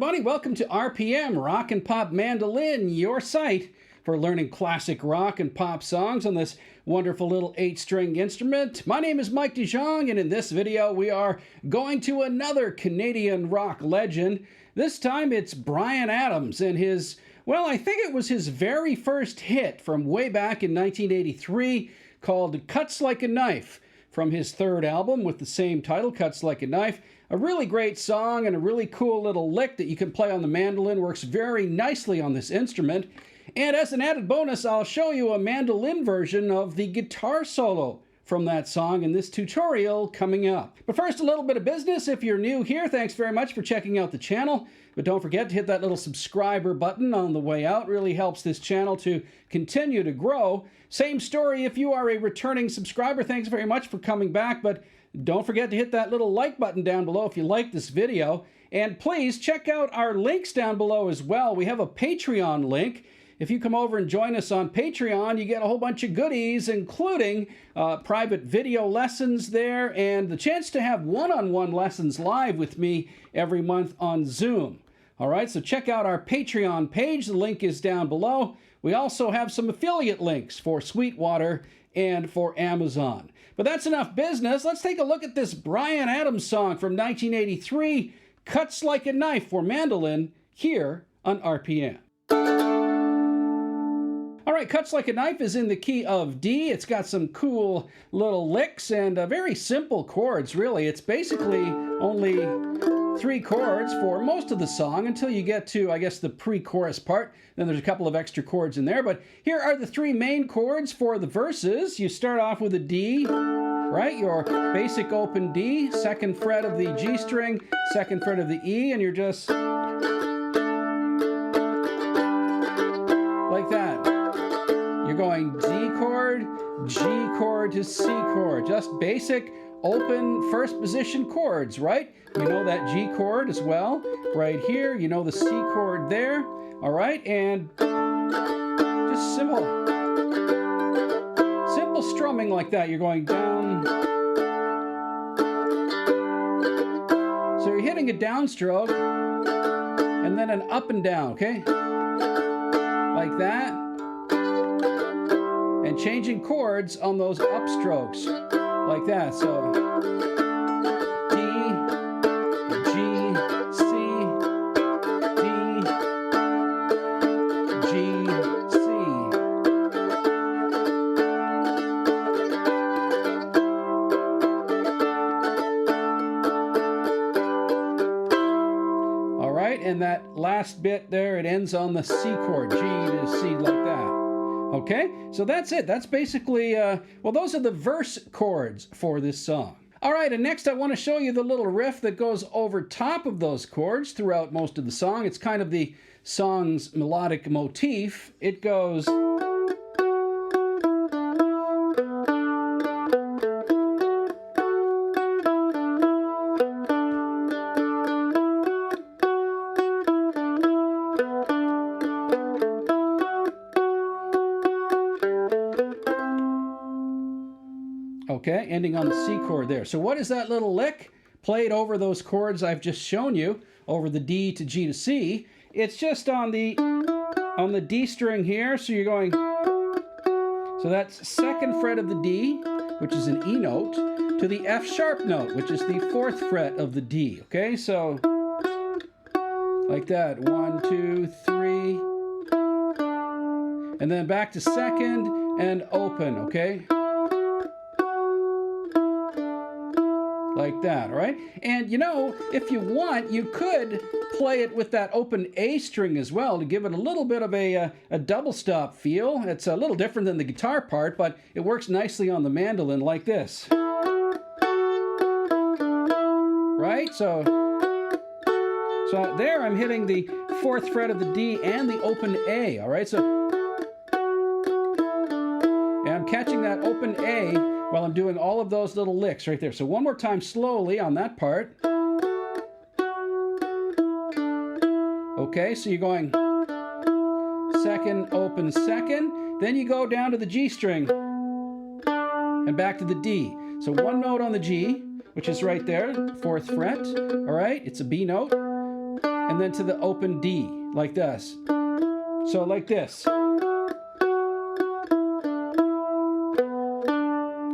everybody. Welcome to RPM, Rock and Pop Mandolin, your site for learning classic rock and pop songs on this wonderful little 8-string instrument. My name is Mike DeJong, and in this video we are going to another Canadian rock legend. This time it's Bryan Adams and his, well, I think it was his very first hit from way back in 1983 called Cuts Like a Knife, from his third album with the same title, Cuts Like a Knife. A really great song and a really cool little lick that you can play on the mandolin. Works very nicely on this instrument. And as an added bonus, I'll show you a mandolin version of the guitar solo from that song in this tutorial coming up. But first, a little bit of business. If you're new here, thanks very much for checking out the channel. But don't forget to hit that little subscriber button on the way out. It really helps this channel to continue to grow. Same story if you are a returning subscriber. Thanks very much for coming back. But don't forget to hit that little like button down below if you like this video. And please check out our links down below as well. We have a Patreon link. If you come over and join us on Patreon, you get a whole bunch of goodies, including private video lessons there and the chance to have one-on-one lessons live with me every month on Zoom. All right, so check out our Patreon page. The link is down below. We also have some affiliate links for Sweetwater and for Amazon. But that's enough business. Let's take a look at this Bryan Adams song from 1983, Cuts Like a Knife for mandolin, here on RPM. All right, Cuts Like a Knife is in the key of D. It's got some cool little licks and very simple chords, really. It's basically only 3 chords for most of the song until you get to, I guess, the pre-chorus part. Then there's a couple of extra chords in there. But here are the 3 main chords for the verses. You start off with a D, right? Your basic open D, 2nd fret of the G string, 2nd fret of the E, and you're just like that. You're going D chord, G chord to C chord. Just basic open first position chords, right? You know that G chord as well, right here. You know the C chord there, all right? And just simple strumming like that. You're going down. So you're hitting a downstroke and then an up and down, okay? Like that. And changing chords on those upstrokes, like that. So D, G, C, D, G, C. All right, and that last bit there, it ends on the C chord, G to C, like that. Okay, so that's it. That's basically, well, those are the verse chords for this song. All right, and next I want to show you the little riff that goes over top of those chords throughout most of the song. It's kind of the song's melodic motif. It goes... Okay, ending on the C chord there. So what is that little lick? Played over those chords I've just shown you, over the D to G to C. It's just on the D string here, so you're going... So that's 2nd fret of the D, which is an E note, to the F sharp note, which is the 4th fret of the D. Okay, so like that. 1, 2, 3. And then back to 2nd and open, okay? Like that, all right? And you know, if you want, you could play it with that open A string as well to give it a little bit of a double stop feel. It's a little different than the guitar part, but it works nicely on the mandolin like this. Right? So there I'm hitting the 4th fret of the D and the open A, all right? So and I'm catching that open A while I'm doing all of those little licks right there. So one more time slowly on that part. Okay, so you're going 2nd, open 2nd, then you go down to the G string and back to the D. So one note on the G, which is right there, 4th fret, all right? It's a B note. and then to the open D, like this. So like this.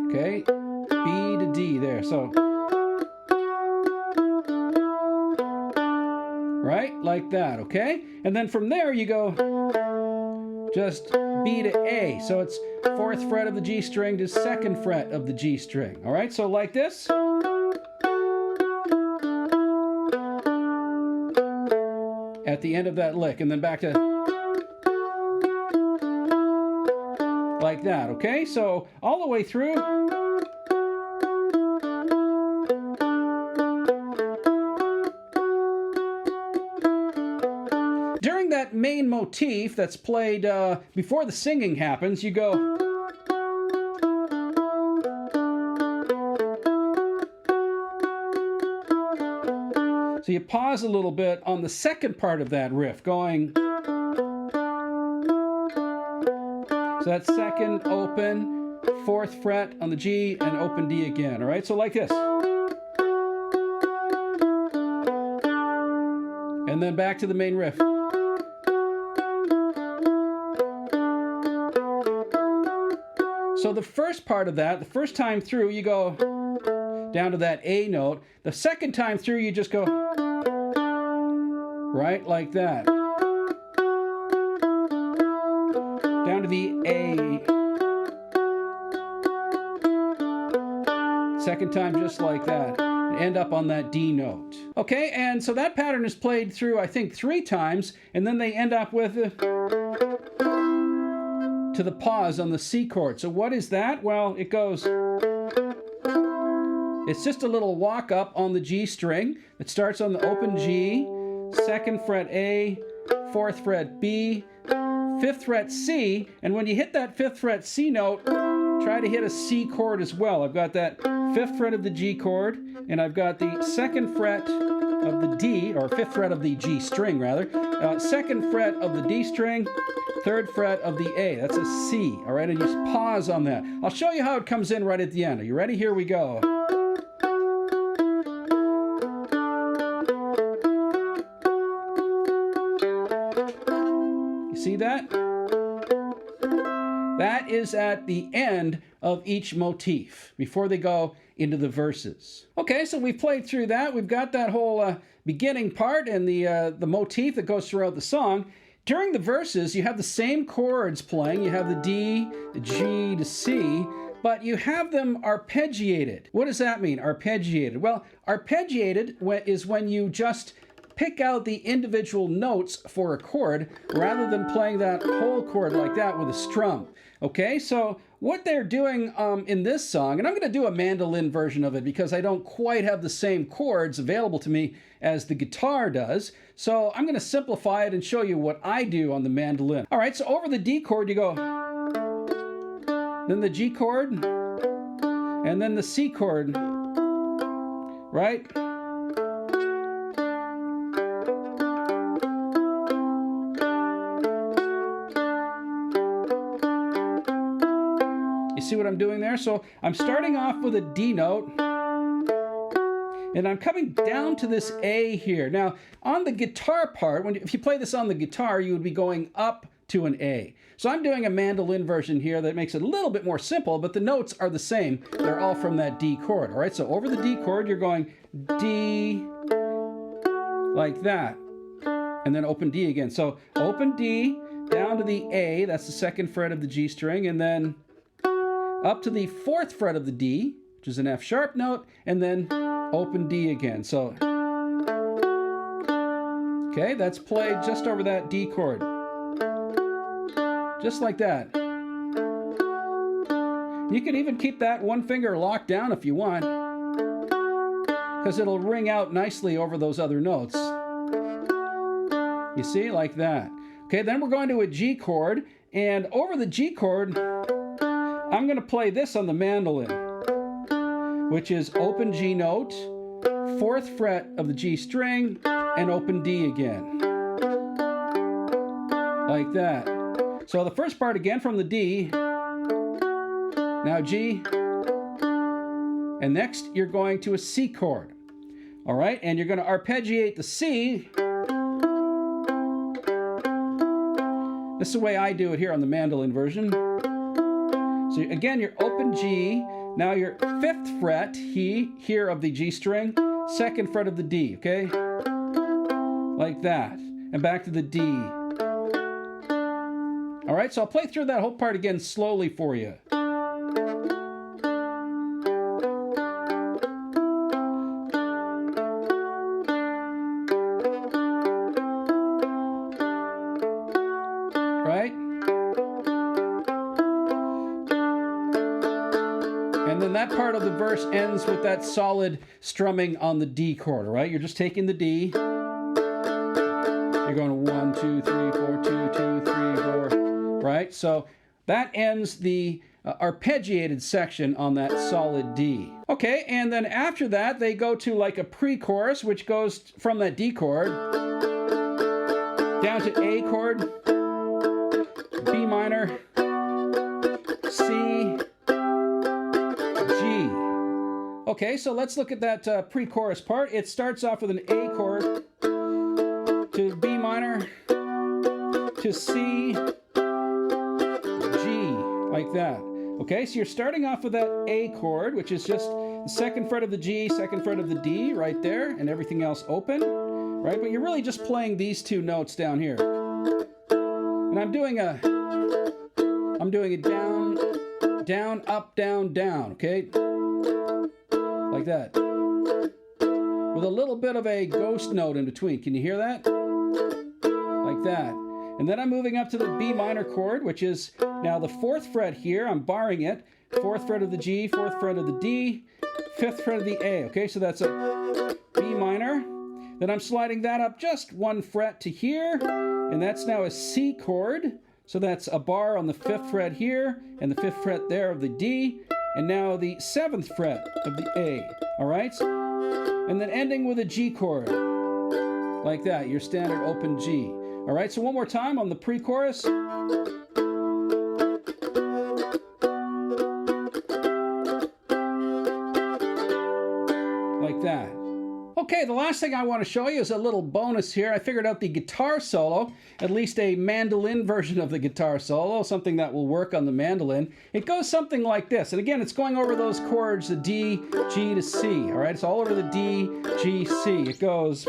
Okay, B to D there, so. Right, like that, okay? And then from there you go just B to A. So it's 4th fret of the G string to 2nd fret of the G string. All right, so like this. At the end of that lick, and then back to like that, okay? So all the way through. During that main motif that's played before the singing happens, you go. So you pause a little bit on the second part of that riff, going. So that's 2nd, open, 4th fret on the G, and open D again, all right? So like this. And then back to the main riff. So the first part of that, the first time through, you go down to that A note. The second time through, you just go right like that. Down to the A. Second time just like that. And end up on that D note. Okay, and so that pattern is played through, I think, 3 times, and then they end up with to the pause on the C chord. So what is that? Well, it goes. It's just a little walk up on the G string. It starts on the open G, 2nd fret A, 4th fret B, 5th fret C, and when you hit that 5th fret C note, try to hit a C chord as well. I've got that 5th fret of the G chord, and I've got the 2nd fret of the D, or 5th fret of the G string rather, 2nd fret of the D string, 3rd fret of the A. That's a C, all right? And you just pause on that. I'll show you how it comes in right at the end. Are you ready? Here we go. See that? That is at the end of each motif before they go into the verses. Okay, so we've played through that. We've got that whole beginning part and the motif that goes throughout the song. During the verses, you have the same chords playing. You have the D, the G to C, but you have them arpeggiated. What does that mean, arpeggiated? Well, arpeggiated is when you just pick out the individual notes for a chord rather than playing that whole chord like that with a strum. Okay, so what they're doing in this song, and I'm going to do a mandolin version of it because I don't quite have the same chords available to me as the guitar does, so I'm going to simplify it and show you what I do on the mandolin. All right, so over the D chord you go, then the G chord, and then the C chord, right? See what I'm doing there? So I'm starting off with a D note, and I'm coming down to this A here. Now, on the guitar part, if you play this on the guitar, you would be going up to an A. So I'm doing a mandolin version here that makes it a little bit more simple, but the notes are the same. They're all from that D chord, all right? So over the D chord, you're going D, like that, and then open D again. So open D, down to the A, that's the 2nd fret of the G string, and then up to the 4th fret of the D, which is an F sharp note, and then open D again. So, okay, that's played just over that D chord. Just like that. You can even keep that one finger locked down if you want, because it'll ring out nicely over those other notes. You see, like that. Okay, then we're going to a G chord, and over the G chord, I'm going to play this on the mandolin, which is open G note, 4th fret of the G string, and open D again. Like that. So the first part again from the D, now G, and next you're going to a C chord. All right, and you're going to arpeggiate the C This is the way I do it here on the mandolin version. So again, your open G, now your 5th fret here of the G string, 2nd fret of the D, okay? Like that. And back to the D. All right, so I'll play through that whole part again slowly for you. Right? And then that part of the verse ends with that solid strumming on the D chord, all right? You're just taking the D. You're going 1, 2, 3, 4, 2, 2, 3, 4, right? So that ends the arpeggiated section on that solid D. Okay, and then after that, they go to like a pre-chorus, which goes from that D chord down to A chord, B minor, C, G. Okay, so let's look at that pre-chorus part. It starts off with an A chord to B minor, to C, G, like that. Okay, so you're starting off with that A chord, which is just the 2nd fret of the G, 2nd fret of the D, right there, and everything else open, right? But you're really just playing these 2 notes down here. And I'm doing a down, down, up, down, down, okay? Like that. With a little bit of a ghost note in between. Can you hear that? Like that. And then I'm moving up to the B minor chord, which is now the 4th fret here. I'm barring it. 4th fret of the G, 4th fret of the D, 5th fret of the A. Okay, so that's a B minor. Then I'm sliding that up just 1 fret to here, and that's now a C chord. So that's a bar on the 5th fret here, and the 5th fret there of the D, and now the 7th fret of the A. All right? And then ending with a G chord. Like that, your standard open G. All right, so one more time on the pre-chorus. Like that. Okay, the last thing I want to show you is a little bonus here. I figured out the guitar solo, at least a mandolin version of the guitar solo, something that will work on the mandolin. It goes something like this. And again, it's going over those chords, the D, G to C. All right, it's all over the D, G, C. It goes...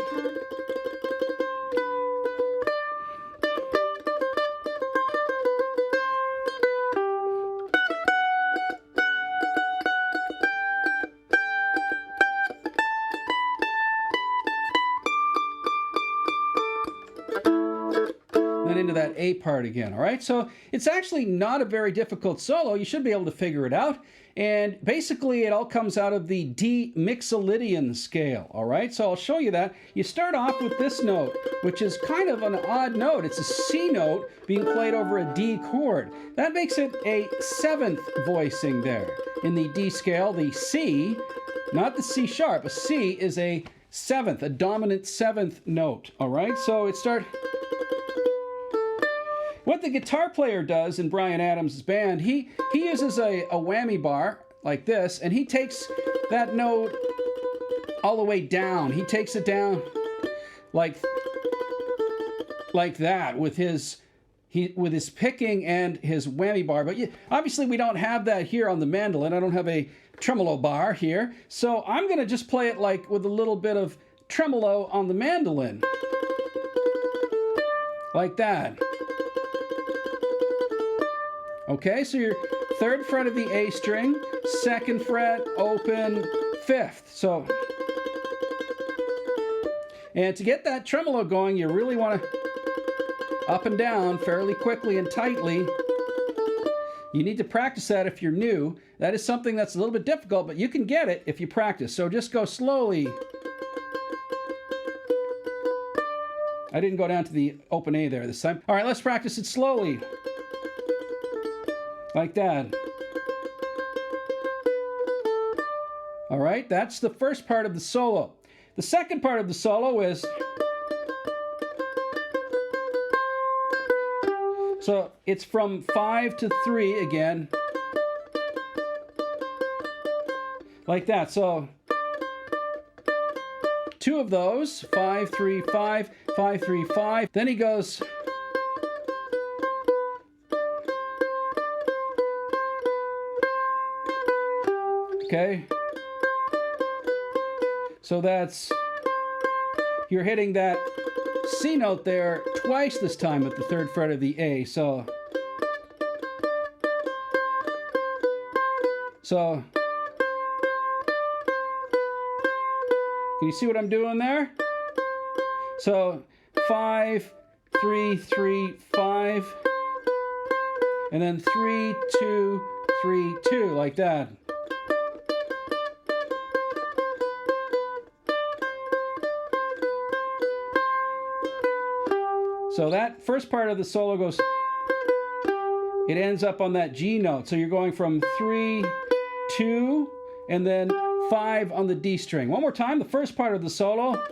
into that A part again, all right? So it's actually not a very difficult solo. You should be able to figure it out. And basically it all comes out of the D Mixolydian scale, all right? So I'll show you that. You start off with this note, which is kind of an odd note. It's a C note being played over a D chord. That makes it a 7th voicing there. In the D scale, the C, not the C sharp, a C is a 7th, a dominant 7th note, all right? So it starts... What the guitar player does in Bryan Adams' band, he uses a whammy bar like this, and he takes that note all the way down. He takes it down like that with his picking and his whammy bar. But obviously we don't have that here on the mandolin. I don't have a tremolo bar here. So I'm going to just play it like with a little bit of tremolo on the mandolin. Like that. Okay, so your 3rd fret of the A string, 2nd fret, open, 5th. So, and to get that tremolo going, you really want to up and down fairly quickly and tightly. You need to practice that if you're new. That is something that's a little bit difficult, but you can get it if you practice. So just go slowly. I didn't go down to the open A there this time. All right, let's practice it slowly. Like that. All right, that's the first part of the solo. The second part of the solo is... So it's from 5 to 3 again. Like that. So 2 of those, 5, 3, 5, 5, 3, 5. Then he goes... Okay? So that's, you're hitting that C note there twice this time at the 3rd fret of the A. So can you see what I'm doing there? So 5, 3, 3, 5, and then 3, 2, 3, 2, like that. So that first part of the solo goes, it ends up on that G note. So you're going from 3, 2, and then 5 on the D string. One more time, the first part of the solo.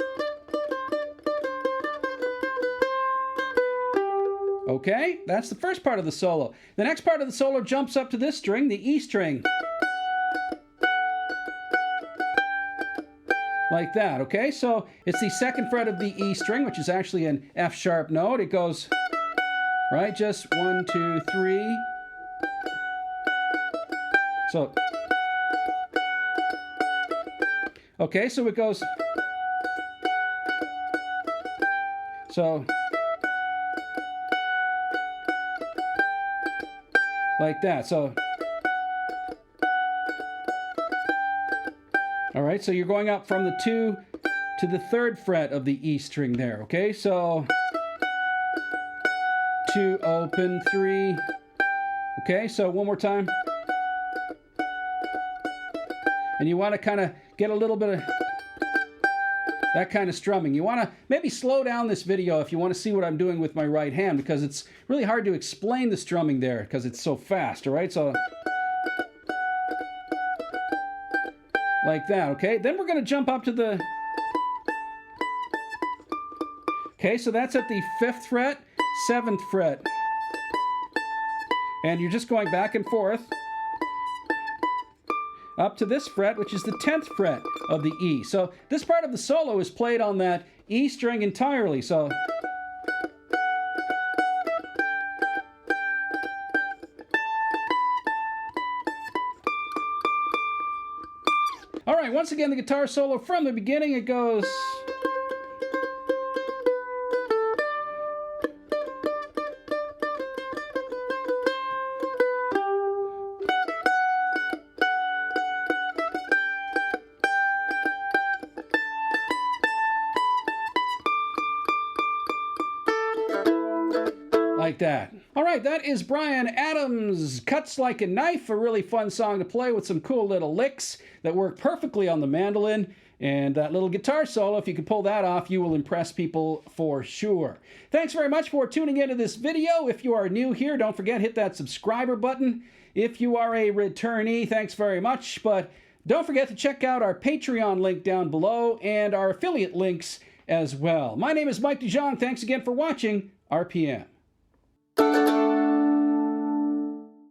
Okay, that's the first part of the solo. The next part of the solo jumps up to this string, the E string. Like that, okay? So it's the 2nd fret of the E string, which is actually an F sharp note. It goes, right, just 1, 2, 3. So, okay, so it goes, so, like that. So, all right, so you're going up from the 2 to the 3rd fret of the E string there, okay? So 2 open, 3. Okay, so one more time. And you want to kind of get a little bit of that kind of strumming. You want to maybe slow down this video if you want to see what I'm doing with my right hand, because it's really hard to explain the strumming there because it's so fast, all right? So like that, okay? Then we're going to jump up to the... Okay, so that's at the 5th fret, 7th fret. And you're just going back and forth up to this fret, which is the 10th fret of the E. So this part of the solo is played on that E string entirely. So all right, once again, the guitar solo from the beginning, it goes... like that. All right, that is Bryan Adams' Cuts Like a Knife, a really fun song to play with some cool little licks that work perfectly on the mandolin. And that little guitar solo, if you can pull that off, you will impress people for sure. Thanks very much for tuning into this video. If you are new here, don't forget, hit that subscriber button. If you are a returnee, thanks very much. But don't forget to check out our Patreon link down below and our affiliate links as well. My name is Mike DeJong. Thanks again for watching RPM.